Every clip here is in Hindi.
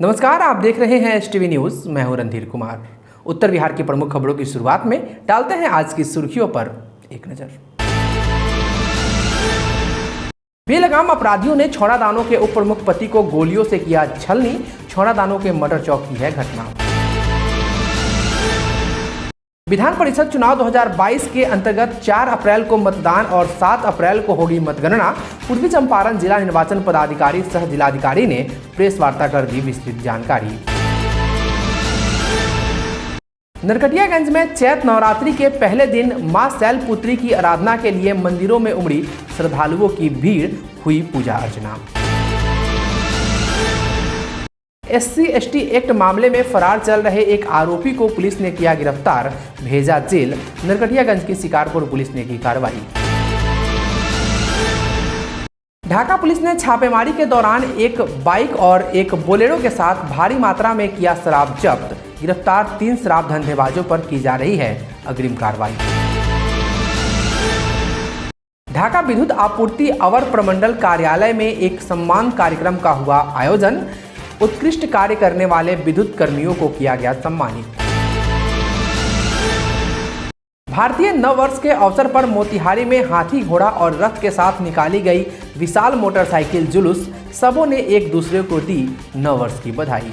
नमस्कार, आप देख रहे हैं एसटीवी न्यूज़। मैं हूं रणधीर कुमार। उत्तर बिहार की प्रमुख खबरों की शुरुआत में डालते हैं आज की सुर्खियों पर एक नज़र। बेलगाम अपराधियों ने छौड़ादानों के उप प्रमुख पति को गोलियों से किया छलनी। छौड़ादानों के मटर चौक की है घटना। विधान परिषद चुनाव 2022 के अंतर्गत 4 अप्रैल को मतदान और 7 अप्रैल को होगी मतगणना। पूर्वी चंपारण जिला निर्वाचन पदाधिकारी सह जिलाधिकारी ने प्रेस वार्ता कर दी विस्तृत जानकारी। नरकटियागंज में चैत नवरात्रि के पहले दिन मां शैलपुत्री की आराधना के लिए मंदिरों में उमड़ी श्रद्धालुओं की भीड़, हुई पूजा अर्चना। SC/ST एक्ट मामले में फरार चल रहे एक आरोपी को पुलिस ने किया गिरफ्तार, भेजा जेल। नरकटियागंज की शिकारपुर पुलिस ने की कार्रवाई। ढाका पुलिस ने छापेमारी के दौरान एक बाइक और एक बोलेरो के साथ भारी मात्रा में किया शराब जब्त। गिरफ्तार 3 शराब धंधेबाजों पर की जा रही है अग्रिम कार्रवाई। ढाका विद्युत आपूर्ति अवर प्रमंडल कार्यालय में एक सम्मान कार्यक्रम का हुआ आयोजन। उत्कृष्ट कार्य करने वाले विद्युत कर्मियों को किया गया सम्मानित। भारतीय नव वर्ष के अवसर पर मोतिहारी में हाथी, घोड़ा और रथ के साथ निकाली गई विशाल मोटरसाइकिल जुलूस। सबों ने एक दूसरे को दी नव वर्ष की बधाई।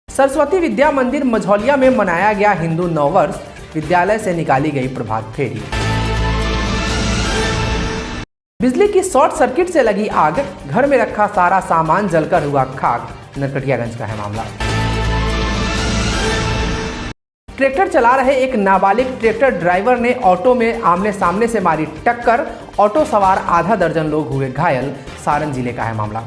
सरस्वती विद्या मंदिर मझौलिया में मनाया गया हिंदू नव वर्ष। विद्यालय से निकाली गई प्रभात फेरी। बिजली की शॉर्ट सर्किट से लगी आग, घर में रखा सारा सामान जलकर हुआ खाक। नरकटियागंज का है मामला। ट्रैक्टर चला रहे एक नाबालिग ट्रैक्टर ड्राइवर ने ऑटो में आमने सामने से मारी टक्कर। ऑटो सवार आधा दर्जन लोग हुए घायल। सारण जिले का है मामला।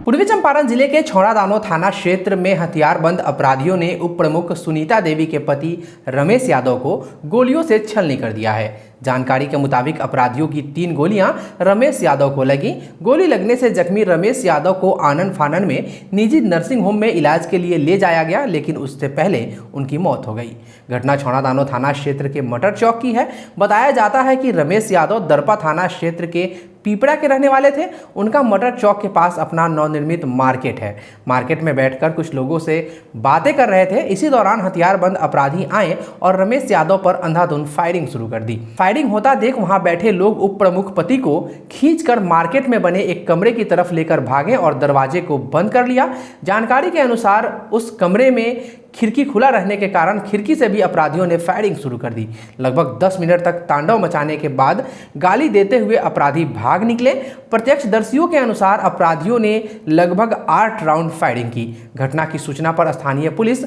पूर्वी चंपारण जिले के छौड़ादानो थाना क्षेत्र में हथियारबंद अपराधियों ने उप प्रमुख सुनीता देवी के पति रमेश यादव को गोलियों से छलनी कर दिया है। जानकारी के मुताबिक अपराधियों की 3 गोलियां रमेश यादव को लगी। गोली लगने से जख्मी रमेश यादव को आनन फानन में निजी नर्सिंग होम में इलाज के लिए ले जाया गया, लेकिन उससे पहले उनकी मौत हो गई। घटना छौड़ादानो थाना क्षेत्र के मटर चौक की है। बताया जाता है कि रमेश यादव दरपा थाना क्षेत्र के पीपड़ा के रहने वाले थे। उनका मटर चौक के पास अपना नवनिर्मित मार्केट है। मार्केट में बैठकर कुछ लोगों से बातें कर रहे थे। इसी दौरान हथियारबंद अपराधी आए और रमेश यादव पर अंधाधुंध फायरिंग शुरू कर दी। फायरिंग होता देख वहां बैठे लोग उप प्रमुख पति को खींचकर मार्केट में बने एक कमरे की तरफ लेकर भागे और दरवाजे को बंद कर लिया। जानकारी के अनुसार उस कमरे में खिड़की खुला रहने के कारण खिड़की से भी अपराधियों ने फायरिंग शुरू कर दी। लगभग 10 मिनट तक तांडव मचाने के बाद गाली देते हुए अपराधी भाग निकले। प्रत्यक्षदर्शियों के अनुसार अपराधियों ने लगभग 8 राउंड फायरिंग की। घटना की सूचना पर स्थानीय पुलिस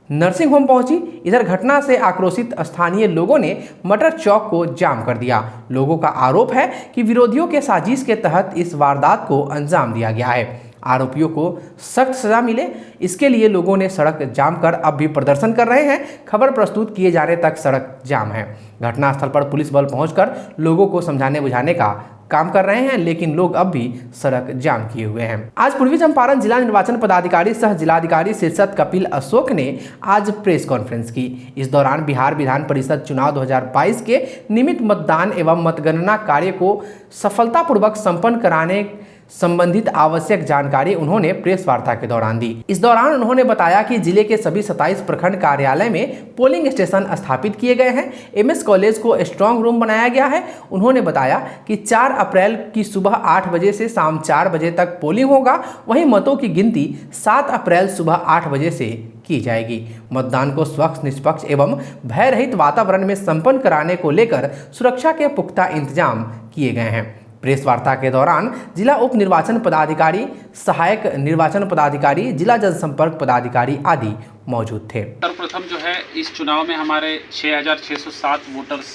नर्सिंग होम पहुंची। इधर घटना से आक्रोशित स्थानीय लोगों ने मटर चौक को जाम कर दिया। लोगों का आरोप है कि विरोधियों के साजिश के तहत इस वारदात को अंजाम दिया गया है। आरोपियों को सख्त सजा मिले, इसके लिए लोगों ने सड़क जाम कर अब भी प्रदर्शन कर रहे हैं। खबर प्रस्तुत किए जाने तक सड़क जाम है। घटनास्थल पर पुलिस बल पहुंचकर लोगों को समझाने बुझाने का काम कर रहे हैं, लेकिन लोग अब भी सड़क जाम किए हुए हैं। आज पूर्वी चंपारण जिला निर्वाचन पदाधिकारी सह जिलाधिकारी शीर्षत कपिल अशोक ने आज प्रेस कॉन्फ्रेंस की। इस दौरान बिहार विधान परिषद चुनाव 2022 के निमित्त मतदान एवं मतगणना कार्य को सफलतापूर्वक संपन्न कराने संबंधित आवश्यक जानकारी उन्होंने प्रेस वार्ता के दौरान दी। इस दौरान उन्होंने बताया कि जिले के सभी 27 प्रखंड कार्यालय में पोलिंग स्टेशन स्थापित किए गए हैं। MS कॉलेज को स्ट्रांग रूम बनाया गया है। उन्होंने बताया कि 4 अप्रैल की सुबह 8 बजे से शाम 4 बजे तक पोलिंग होगा। वहीं मतों की गिनती 7 अप्रैल सुबह 8 बजे से की जाएगी। मतदान को स्वच्छ, निष्पक्ष एवं भय रहित वातावरण में संपन्न कराने को लेकर सुरक्षा के पुख्ता इंतजाम किए गए हैं। प्रेस वार्ता के दौरान जिला उप निर्वाचन पदाधिकारी, सहायक निर्वाचन पदाधिकारी, जिला जनसंपर्क पदाधिकारी आदि मौजूद थे। सर्वप्रथम जो है इस चुनाव में हमारे 6607 वोटर्स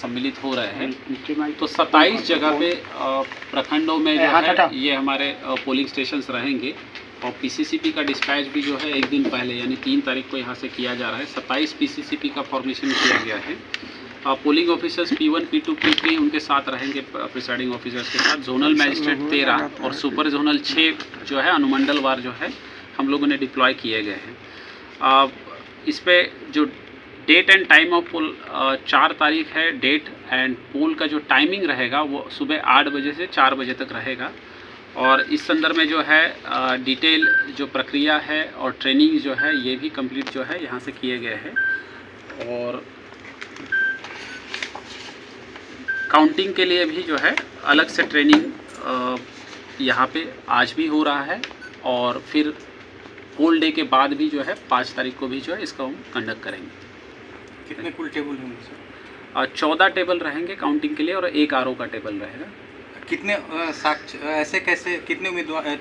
सम्मिलित हो रहे हैं। तो 27 जगह पे प्रखंडों में जो है ये हमारे पोलिंग स्टेशंस रहेंगे और PCCP का डिस्पैच भी जो है एक दिन पहले यानी 3 तारीख को यहाँ से किया जा रहा है। 27 PCCP का फॉर्मेशन किया गया है। Polling officers P1, P2, P3 उनके साथ रहेंगे प्रिसाइडिंग ऑफिसर्स के साथ। जोनल मैजिस्ट्रेट 13 और सुपर जोनल 6 जो है अनुमंडल वार जो है हम लोगों ने डिप्लॉय किए गए हैं। इस पे जो डेट एंड टाइम ऑफ पोल 4 तारीख है डेट, एंड पोल का जो टाइमिंग रहेगा वो सुबह 8 बजे से 4 बजे तक रहेगा। और इस संदर्भ में जो है डिटेल जो प्रक्रिया है और ट्रेनिंग जो है ये भी कंप्लीट जो है यहाँ से किए गए हैं। और काउंटिंग के लिए भी जो है अलग से ट्रेनिंग यहाँ पे आज भी हो रहा है, और फिर पोल डे के बाद भी जो है 5 तारीख को भी जो है इसका हम कंडक्ट करेंगे। कितने कुल टेबल होंगे सर? 14 टेबल रहेंगे काउंटिंग के लिए और 1 आरओ का टेबल रहेगा। कितने ऐसे कैसे कितने उम्मीदवार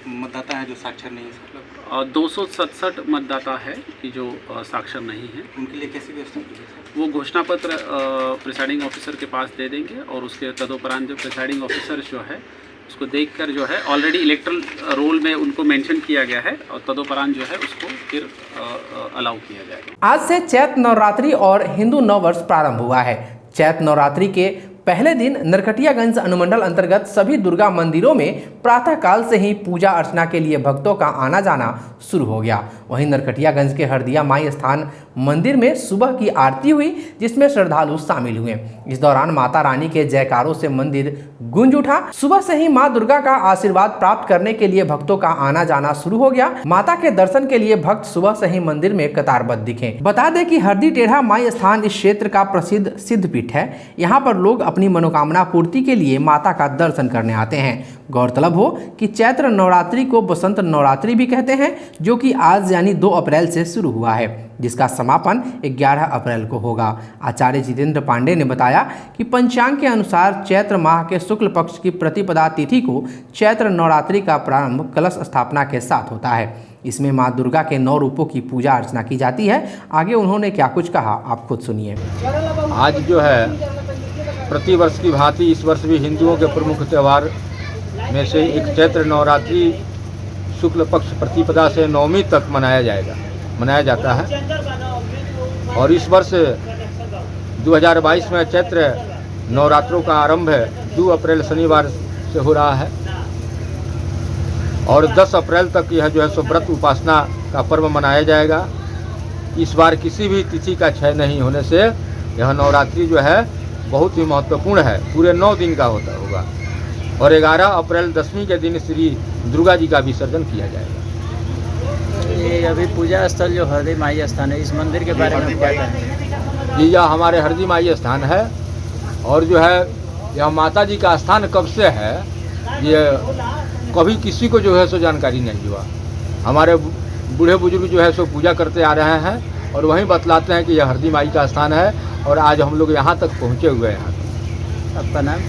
मतदाता हैं जो साक्षर नहीं है सर? 267 मतदाता है कि जो साक्षर नहीं है। उनके लिए कैसी व्यवस्था की है सर? वो घोषणा पत्र प्रिसाइडिंग ऑफिसर के पास दे देंगे, और उसके तदोपरांत जो प्रिसाइडिंग ऑफिसर जो है उसको देखकर जो है ऑलरेडी इलेक्ट्रल रोल में उनको मेंशन किया गया है, और तदोपरांत जो है उसको फिर अलाउ किया जाएगा। आज से चैत्र नवरात्रि और हिंदू नववर्ष प्रारंभ हुआ है। चैत्र नवरात्रि के पहले दिन नरकटियागंज अनुमंडल अंतर्गत सभी दुर्गा मंदिरों में प्रातःकाल से ही पूजा अर्चना के लिए भक्तों का आना जाना शुरू हो गया। वहीं नरकटियागंज के हरदिया माई स्थान मंदिर में सुबह की आरती हुई, जिसमें श्रद्धालु शामिल हुए। इस दौरान माता रानी के जयकारों से मंदिर गूंज उठा। सुबह से ही मां दुर्गा का आशीर्वाद प्राप्त करने के लिए भक्तों का आना जाना शुरू हो गया। माता के दर्शन के लिए भक्त सुबह से ही मंदिर में कतारबद्ध दिखे। बता दें कि हरदी टेढ़ा माई स्थान इस क्षेत्र का प्रसिद्ध सिद्धपीठ है। यहाँ पर लोग अपनी मनोकामना पूर्ति के लिए माता का दर्शन करने आते हैं। गौरतलब हो कि चैत्र नवरात्रि को बसंत नवरात्रि भी कहते हैं, जो कि आज यानी 2 अप्रैल से शुरू हुआ है, जिसका समापन 11 अप्रैल को होगा। आचार्य जितेंद्र पांडे ने बताया कि पंचांग के अनुसार चैत्र माह के शुक्ल पक्ष की प्रतिपदा तिथि को चैत्र नवरात्रि का प्रारंभ कलश स्थापना के साथ होता है। इसमें मां दुर्गा के 9 रूपों की पूजा अर्चना की जाती है। आगे उन्होंने क्या कुछ कहा, आप खुद सुनिए। आज जो है प्रतिवर्ष की भांति इस वर्ष भी हिंदुओं के प्रमुख त्यौहार में से एक चैत्र नवरात्रि शुक्ल पक्ष प्रतिपदा से नवमी तक मनाया जाता है। और इस वर्ष 2022 में चैत्र नवरात्रों का आरंभ 2 अप्रैल शनिवार से हो रहा है, और 10 अप्रैल तक यह जो है सो व्रत उपासना का पर्व मनाया जाएगा। इस बार किसी भी तिथि का क्षय नहीं होने से यह नवरात्रि जो है बहुत ही महत्वपूर्ण है। पूरे 9 दिन का होगा, और 11 अप्रैल दशमी के दिन श्री दुर्गा जी का विसर्जन किया जाएगा। ये अभी पूजा स्थल जो हरदी माई स्थान है, इस मंदिर के बारे में क्या कहें? जी, यह हमारे हरदी माई स्थान है, और जो है यह माता जी का स्थान कब से है ये कभी किसी को जो है सो जानकारी नहीं हुआ। हमारे बूढ़े बुजुर्ग जो है सो पूजा करते आ रहे हैं, और वहीं बतलाते हैं कि यह हरदी माई का स्थान है, और आज हम लोग यहाँ तक पहुँचे हुए हैं। आपका नाम?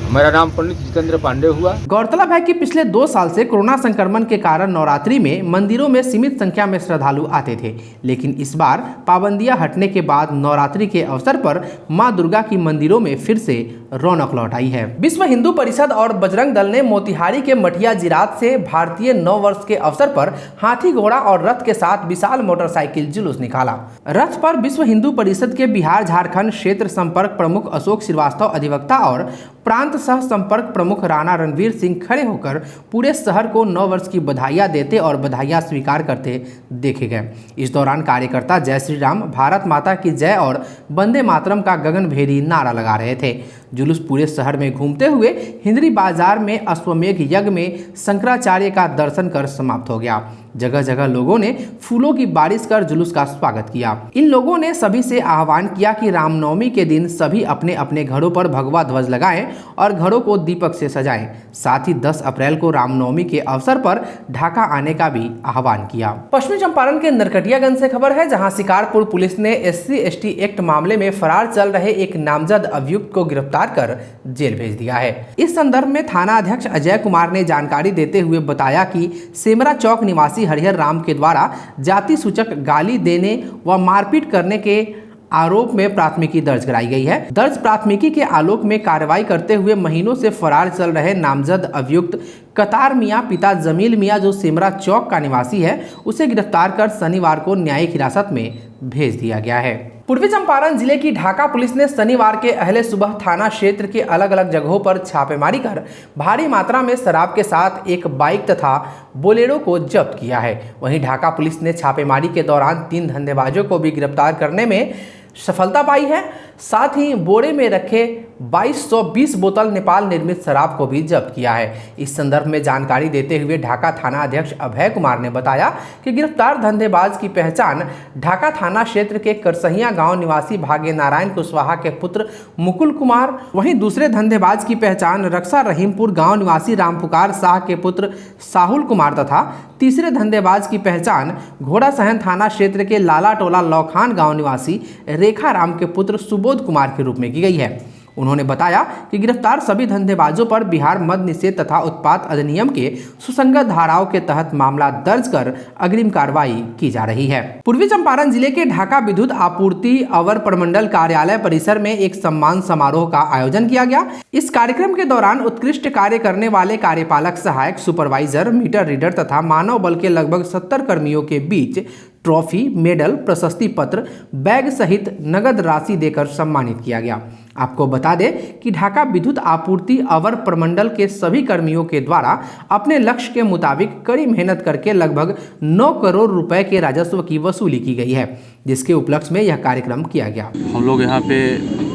मेरा नाम पंडित जितेंद्र पांडे हुआ। गौरतलब है कि पिछले 2 साल से कोरोना संक्रमण के कारण नवरात्रि में मंदिरों में सीमित संख्या में श्रद्धालु आते थे, लेकिन इस बार पाबंदियां हटने के बाद नवरात्रि के अवसर पर मां दुर्गा की मंदिरों में फिर से रौनक लौट आई है। विश्व हिंदू परिषद और बजरंग दल ने मोतिहारी के मठिया जिरात से भारतीय नव वर्ष के अवसर पर हाथी घोड़ा और रथ के साथ विशाल मोटरसाइकिल जुलूस निकाला। रथ पर विश्व हिंदू परिषद के बिहार झारखंड क्षेत्र संपर्क प्रमुख अशोक श्रीवास्तव अधिवक्ता और प्रांत सह संपर्क प्रमुख राणा रणवीर सिंह खड़े होकर पूरे शहर को नव वर्ष की बधाइयां देते और बधाइयां स्वीकार करते देखे गए। इस दौरान कार्यकर्ता जय श्री राम, भारत माता की जय और वंदे मातरम का गगनभेदी नारा लगा रहे थे। जुलूस पूरे शहर में घूमते हुए हिंदरी बाजार में अश्वमेघ यज्ञ में शंकराचार्य का दर्शन कर समाप्त हो गया। जगह जगह लोगों ने फूलों की बारिश कर जुलूस का स्वागत किया। इन लोगों ने सभी से आह्वान किया कि रामनवमी के दिन सभी अपने अपने घरों पर भगवा ध्वज लगाएं और घरों को दीपक से सजाएं। साथ ही 10 अप्रैल को रामनवमी के अवसर पर ढाका आने का भी आह्वान किया। पश्चिमी चंपारण के नरकटियागंज से खबर है, जहां शिकारपुर पुलिस ने SC/ST एक्ट मामले में फरार चल रहे एक नामजद अभियुक्त को गिरफ्तार कर जेल भेज दिया है। इस संदर्भ में थाना अध्यक्ष अजय कुमार ने जानकारी देते हुए बताया कि सेमरा चौक निवासी हरिहर राम के द्वारा जाति सूचक गाली देने व मारपीट करने के आरोप में प्राथमिकी दर्ज कराई गई है। दर्ज प्राथमिकी के आलोक में कार्रवाई करते हुए महीनों से फरार चल रहे नामजद अभियुक्त कतार मियां पिता जमील मियां, जो सेमरा चौक का निवासी है, उसे गिरफ्तार कर शनिवार को न्यायिक हिरासत में भेज दिया गया है। पूर्वी चंपारण जिले की ढाका पुलिस ने शनिवार के अहले सुबह थाना क्षेत्र के अलग अलग जगहों पर छापेमारी कर भारी मात्रा में शराब के साथ एक बाइक तथा बोलेरो को जब्त किया है। वहीं ढाका पुलिस ने छापेमारी के दौरान 3 धंधेबाजों को भी गिरफ्तार करने में सफलता पाई है। साथ ही बोरे में रखे 2220 बोतल नेपाल निर्मित शराब को भी जब्त किया है। इस संदर्भ में जानकारी देते हुए ढाका थाना अध्यक्ष अभय कुमार ने बताया कि गिरफ्तार धंधेबाज की पहचान ढाका थाना क्षेत्र के करसहिया गांव निवासी भाग्य नारायण कुशवाहा के पुत्र मुकुल कुमार, वहीं दूसरे धंधेबाज की पहचान रक्षा रहीमपुर गांव निवासी रामपुकार शाह के पुत्र साहुल कुमार तथा तीसरे धंधेबाज की पहचान घोड़ा सहन थाना क्षेत्र के लाला टोला लौखान गांव निवासी रेखा राम के पुत्र सुबोध कुमार के रूप में की गई है। उन्होंने बताया कि गिरफ्तार सभी धंधेबाजों पर बिहार मद्य निषेध तथा उत्पाद अधिनियम के सुसंगत धाराओं के तहत मामला दर्ज कर अग्रिम कार्रवाई की जा रही है। पूर्वी चंपारण जिले के ढाका विद्युत आपूर्ति अवर प्रमंडल कार्यालय परिसर में एक सम्मान समारोह का आयोजन किया गया। इस कार्यक्रम के दौरान उत्कृष्ट कार्य करने वाले कार्यपालक सहायक, सुपरवाइजर, मीटर रीडर तथा मानव बल के लगभग 70 कर्मियों के बीच ट्रॉफी, मेडल, प्रशस्ति पत्र, बैग सहित नगद राशि देकर सम्मानित किया गया। आपको बता दें कि ढाका विद्युत आपूर्ति अवर प्रमंडल के सभी कर्मियों के द्वारा अपने लक्ष्य के मुताबिक कड़ी मेहनत करके लगभग 9 करोड़ रुपए के राजस्व की वसूली की गई है, जिसके उपलक्ष्य में यह कार्यक्रम किया गया। हम लोग यहाँ पे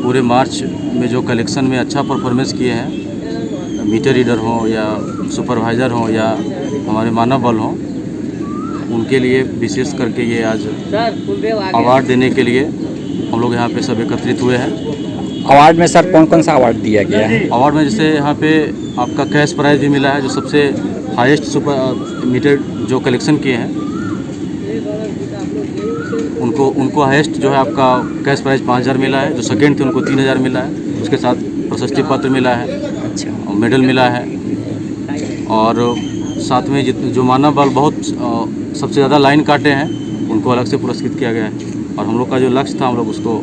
पूरे मार्च में जो कलेक्शन में अच्छा परफॉर्मेंस किए हैं, मीटर रीडर हो या सुपरवाइज़र हो या हमारे मानव बल हो, उनके लिए विशेष करके ये आज अवार्ड देने के लिए हम लोग यहाँ पे सब एकत्रित हुए हैं। अवार्ड में सर कौन कौन सा अवार्ड दिया गया है? अवार्ड में जैसे यहाँ पे आपका कैश प्राइज़ भी मिला है, जो सबसे हाईएस्ट सुपर मीटर जो कलेक्शन किए हैं उनको हाईएस्ट जो है आपका कैश प्राइज़ 5000 मिला है। जो सेकेंड थे उनको 3000 मिला है। उसके साथ प्रशस्ति पत्र मिला है, अच्छा, मेडल मिला है। और साथ में जो मानव बल बहुत सबसे ज़्यादा लाइन काटे हैं उनको अलग से पुरस्कृत किया गया है। और हम लोग का जो लक्ष्य था हम लोग उसको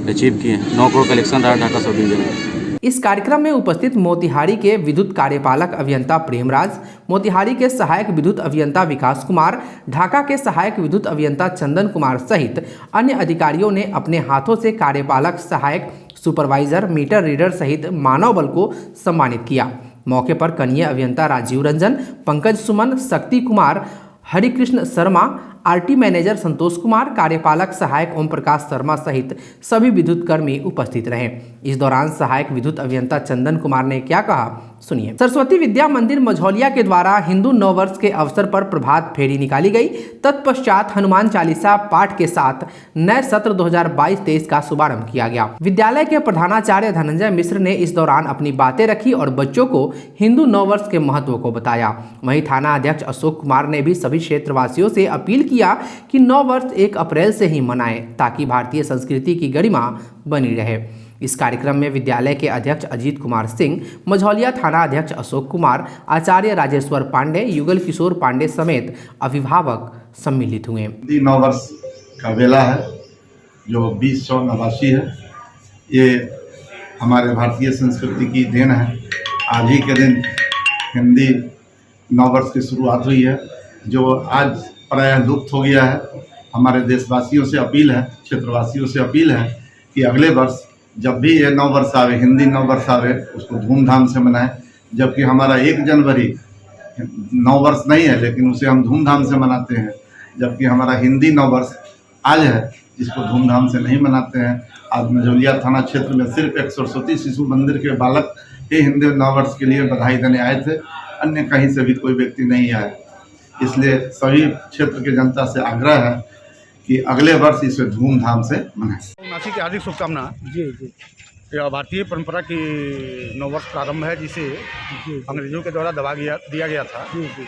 अचीव किए हैं। 9 करोड़ कलेक्शन रहा ढाका सब डिवीजन में। इस कार्यक्रम में उपस्थित मोतिहारी के विद्युत कार्यपालक अभियंता प्रेमराज, मोतिहारी के सहायक विद्युत अभियंता विकास कुमार, ढाका के सहायक विद्युत अभियंता चंदन कुमार सहित अन्य अधिकारियों ने अपने हाथों से कार्यपालक, सहायक, सुपरवाइजर, मीटर रीडर सहित मानव बल को सम्मानित किया। मौके पर कनीय अभियंता राजीव रंजन, पंकज सुमन, शक्ति कुमार, हरिकृष्ण शर्मा, आरटी मैनेजर संतोष कुमार, कार्यपालक सहायक ओम प्रकाश शर्मा सहित सभी विद्युत कर्मी उपस्थित रहे। इस दौरान सहायक विद्युत अभियंता चंदन कुमार ने क्या कहा, सुनिए। सरस्वती विद्या मंदिर मझौलिया के द्वारा हिंदू नववर्ष के अवसर पर प्रभात फेरी निकाली गई। तत्पश्चात हनुमान चालीसा पाठ के साथ नए सत्र 2022-23 का शुभारंभ किया गया। विद्यालय के प्रधानाचार्य धनंजय मिश्र ने इस दौरान अपनी बातें रखी और बच्चों को हिंदू नववर्ष के महत्व को बताया। वहीं थाना अध्यक्ष अशोक कुमार ने भी सभी क्षेत्रवासियों से अपील किया कि नववर्ष 1 अप्रैल से ही मनाएं ताकि भारतीय संस्कृति की गरिमा बनी रहे। इस कार्यक्रम में विद्यालय के अध्यक्ष अजीत कुमार सिंह, मझौलिया थाना अध्यक्ष अशोक कुमार, आचार्य राजेश्वर पांडे, युगल किशोर पांडे समेत अभिभावक सम्मिलित हुए। नव वर्ष का बेला है जो 2089 है। ये हमारे भारतीय संस्कृति की देन है। आज ही के दिन हिंदी नव वर्ष की शुरुआत हुई है जो आज प्रायः लुप्त हो गया है। हमारे देशवासियों से अपील है, क्षेत्रवासियों से अपील है कि अगले वर्ष जब भी ये नव वर्ष आवे, हिंदी नव वर्ष आवे, उसको धूमधाम से मनाएं। जबकि हमारा 1 जनवरी नव वर्ष नहीं है लेकिन उसे हम धूमधाम से मनाते हैं, जबकि हमारा हिंदी नव वर्ष आज है जिसको धूमधाम से नहीं मनाते हैं। आज मझौलिया थाना क्षेत्र में सिर्फ एक सरस्वती शिशु मंदिर के बालक ही हिंदी नव वर्ष के लिए बधाई देने आए थे, अन्य कहीं से भी कोई व्यक्ति नहीं आया। इसलिए सभी क्षेत्र के जनता से आग्रह है कि अगले वर्ष इसे धूमधाम से मनाएं। नासी की हार्दिक शुभकामना। जी जी। यह भारतीय परंपरा की नववर्ष प्रारंभ है जिसे अंग्रेजों के द्वारा दबा दिया गया था। जी जी।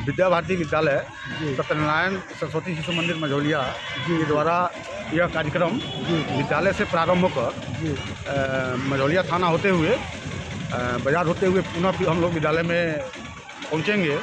विद्या भारती विद्यालय सत्यनारायण सरस्वती शिशु मंदिर मझौलिया के द्वारा यह कार्यक्रम विद्यालय से प्रारंभ होकर मझौलिया थाना होते हुए बाजार होते हुए पुनः हम लोग विद्यालय में पहुंचेंगे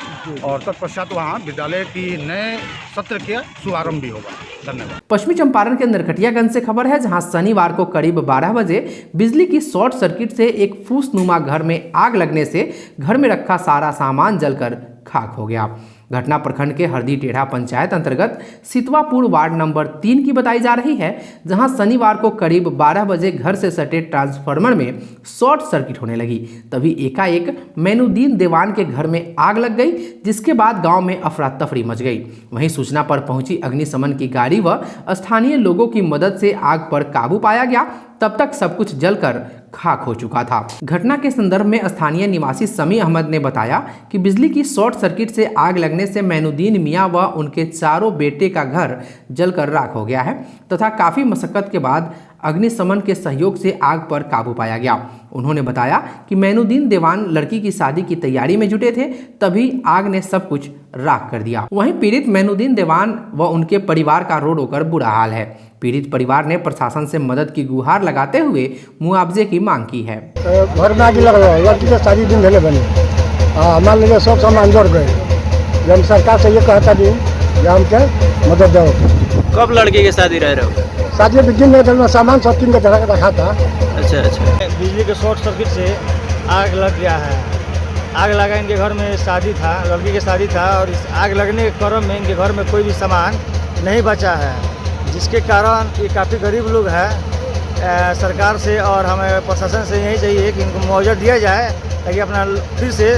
और तत्पश्चात वहाँ विद्यालय की नए सत्र के शुभारंभ भी होगा। धन्यवाद। पश्चिमी चंपारण के नरकटियागंज से खबर है, जहां शनिवार को करीब 12 बजे बिजली की शॉर्ट सर्किट से एक फूसनुमा घर में आग लगने से घर में रखा सारा सामान जलकर खाक हो गया। घटना प्रखंड के हरदी टेढ़ा पंचायत अंतर्गत सितवापुर वार्ड नंबर 3 की बताई जा रही है, जहां शनिवार को करीब 12 बजे घर से सटे ट्रांसफार्मर में शॉर्ट सर्किट होने लगी। तभी एकाएक मैनुद्दीन देवान के घर में आग लग गई, जिसके बाद गांव में अफरा तफरी मच गई। वहीं सूचना पर पहुंची अग्निशमन की गाड़ी व स्थानीय लोगों की मदद से आग पर काबू पाया गया। तब तक सब कुछ जलकर खाक हो चुका था। घटना के संदर्भ में स्थानीय निवासी समी अहमद ने बताया कि बिजली की शॉर्ट सर्किट से आग लगने से मैनुद्दीन मियां व उनके चारों बेटे का घर जलकर राख हो गया है तथा काफ़ी मशक्कत के बाद अग्निशमन के सहयोग से आग पर काबू पाया गया। उन्होंने बताया कि मैनुद्दीन देवान लड़की की शादी की तैयारी में जुटे थे, तभी आग ने सब कुछ राख कर दिया। वहीं पीड़ित मैनुद्दीन देवान व उनके परिवार का रो रो कर बुरा हाल है। पीड़ित परिवार ने प्रशासन से मदद की गुहार लगाते हुए मुआवजे की मांग की है। घर में आगे लग रहा है, लड़की के शादी दिन पहले बनी, मान लीजिए सब सामान जड़ गए। हम सरकार से ये कहता भी हमके मदद दो। कब लड़की की शादी रह रहे हो? शादी के दिन में सामान सब किन के रखा था। अच्छा। बिजली के शॉर्ट सर्किट से आग लग गया है। आग लगा, इनके घर में शादी था, लड़की की शादी था, और इस आग लगने के क्रम में इनके घर में कोई भी सामान नहीं बचा है, जिसके कारण ये काफ़ी गरीब लोग हैं। सरकार से और हमें प्रशासन से यही चाहिए कि इनको मुआवजा दिया जाए, ताकि अपना फिर से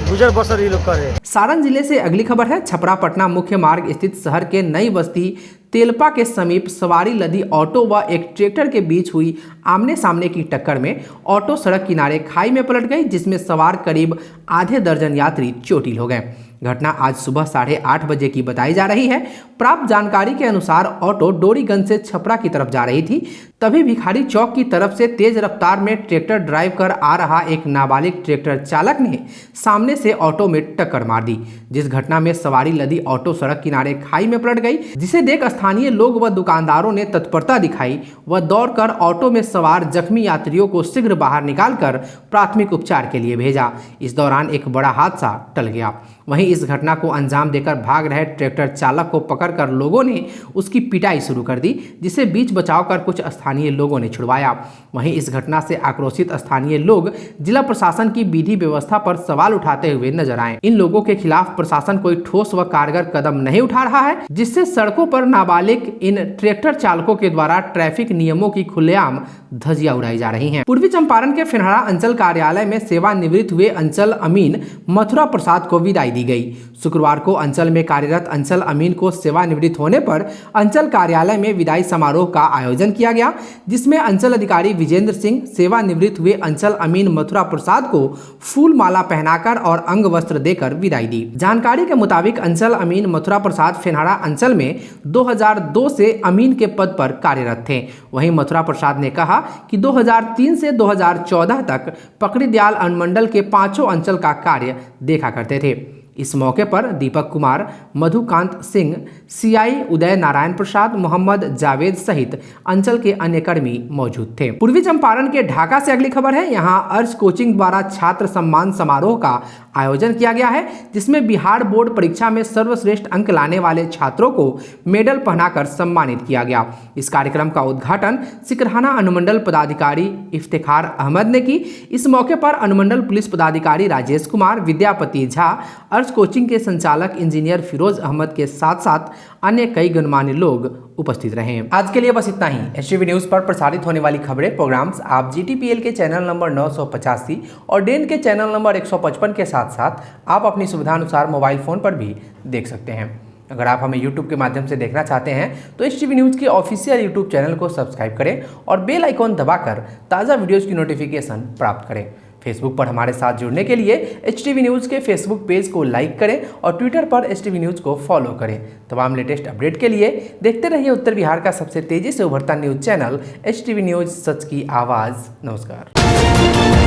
गुजर बसर ये लोग करे। सारण जिले से अगली खबर है। छपरा पटना मुख्य मार्ग स्थित शहर के नई बस्ती तेलपा के समीप सवारी लदी ऑटो व एक ट्रैक्टर के बीच हुई आमने सामने की टक्कर में ऑटो सड़क किनारे खाई में पलट गई, जिसमें सवार करीब आधे दर्जन यात्री चोटिल हो गए। घटना आज सुबह 8:30 बजे की बताई जा रही है। प्राप्त जानकारी के अनुसार ऑटो डोरीगंज से छपरा की तरफ जा रही थी, तभी भिखारी चौक की तरफ से तेज रफ्तार में ट्रैक्टर ड्राइव कर आ रहा एक नाबालिग ट्रैक्टर चालक ने सामने से ऑटो में टक्कर मार दी, जिस घटना में सवारी लदी ऑटो सड़क किनारे खाई में पलट गई, जिसे देख स्थानीय लोग व दुकानदारों ने तत्परता दिखाई व दौड़कर ऑटो में सवार जख्मी यात्रियों को शीघ्र बाहर निकालकर प्राथमिक उपचार के लिए भेजा। इस दौरान एक बड़ा हादसा टल गया। वहीं इस घटना को अंजाम देकर भाग रहे ट्रैक्टर चालक को पकड़कर लोगों ने उसकी पिटाई शुरू कर दी, जिसे बीच बचाव कर कुछ स्थानीय लोगों ने छुड़वाया। वहीं इस घटना से आक्रोशित स्थानीय लोग जिला प्रशासन की विधि व्यवस्था पर सवाल उठाते हुए नजर आए। इन लोगों के खिलाफ प्रशासन कोई ठोस व कारगर कदम नहीं उठा रहा है, जिससे सड़कों पर नाबालिग इन ट्रैक्टर चालकों के द्वारा ट्रैफिक नियमों की खुलेआम धज्जियां उड़ाई जा रही हैं। पूर्वी चंपारण के फिनहरा अंचल कार्यालय में सेवानिवृत्त हुए अंचल अमीन मथुरा प्रसाद को विदाई दी गई। शुक्रवार को अंचल में कार्यरत अंचल अमीन को सेवानिवृत्त होने पर अंचल कार्यालय में विदाई समारोह का आयोजन किया गया, जिसमें अंचल अधिकारी विजेंद्र सिंह सेवानिवृत्त हुए अंचल अमीन मथुरा प्रसाद को फूल माला पहनाकर और अंग वस्त्र देकर विदाई दी। जानकारी के मुताबिक अंचल अमीन मथुरा प्रसाद फिनहरा अंचल में 2002 से अमीन के पद पर कार्यरत थे। वहीं मथुरा प्रसाद ने कहा कि 2003 से 2014 तक पकड़ी दयाल अनुमंडल के 5 अंचल का कार्य देखा करते थे। इस मौके पर दीपक कुमार, मधुकांत सिंह, सीआई उदय नारायण प्रसाद, मोहम्मद जावेद सहित अंचल के अन्य कर्मी मौजूद थे। पूर्वी चंपारण के ढाका से अगली खबर है। यहां अर्श कोचिंग द्वारा छात्र सम्मान समारोह का आयोजन किया गया है, जिसमें बिहार बोर्ड परीक्षा में सर्वश्रेष्ठ अंक लाने वाले छात्रों को मेडल पहनाकर सम्मानित किया गया। इस कार्यक्रम का उद्घाटन सिकरहाना अनुमंडल पदाधिकारी इफ्तिखार अहमद ने की। इस मौके पर अनुमंडल पुलिस पदाधिकारी राजेश कुमार, विद्यापति झा, अर्श कोचिंग के संचालक इंजीनियर फिरोज अहमद के साथ साथ अन्य कई गणमान्य लोग उपस्थित रहे। आज के लिए बस इतना ही। एसटीवी न्यूज पर प्रसारित होने वाली खबरें प्रोग्राम्स आप जीटीपीएल के चैनल नंबर 985 और डेन के चैनल नंबर 155 के साथ साथ आप अपनी सुविधानुसार मोबाइल फोन पर भी देख सकते हैं। अगर आप हमें YouTube के माध्यम से देखना चाहते हैं तो एसटीवी न्यूज़ के ऑफिशियल YouTube चैनल को सब्सक्राइब करें और बेल आइकॉन दबाकर ताज़ा वीडियोज़ की नोटिफिकेशन प्राप्त करें। फेसबुक पर हमारे साथ जुड़ने के लिए एचटीवी न्यूज़ के फेसबुक पेज को लाइक करें और ट्विटर पर एचटीवी न्यूज़ को फॉलो करें। तमाम लेटेस्ट अपडेट के लिए देखते रहिए उत्तर बिहार का सबसे तेज़ी से उभरता न्यूज़ चैनल एचटीवी न्यूज़, सच की आवाज़। नमस्कार।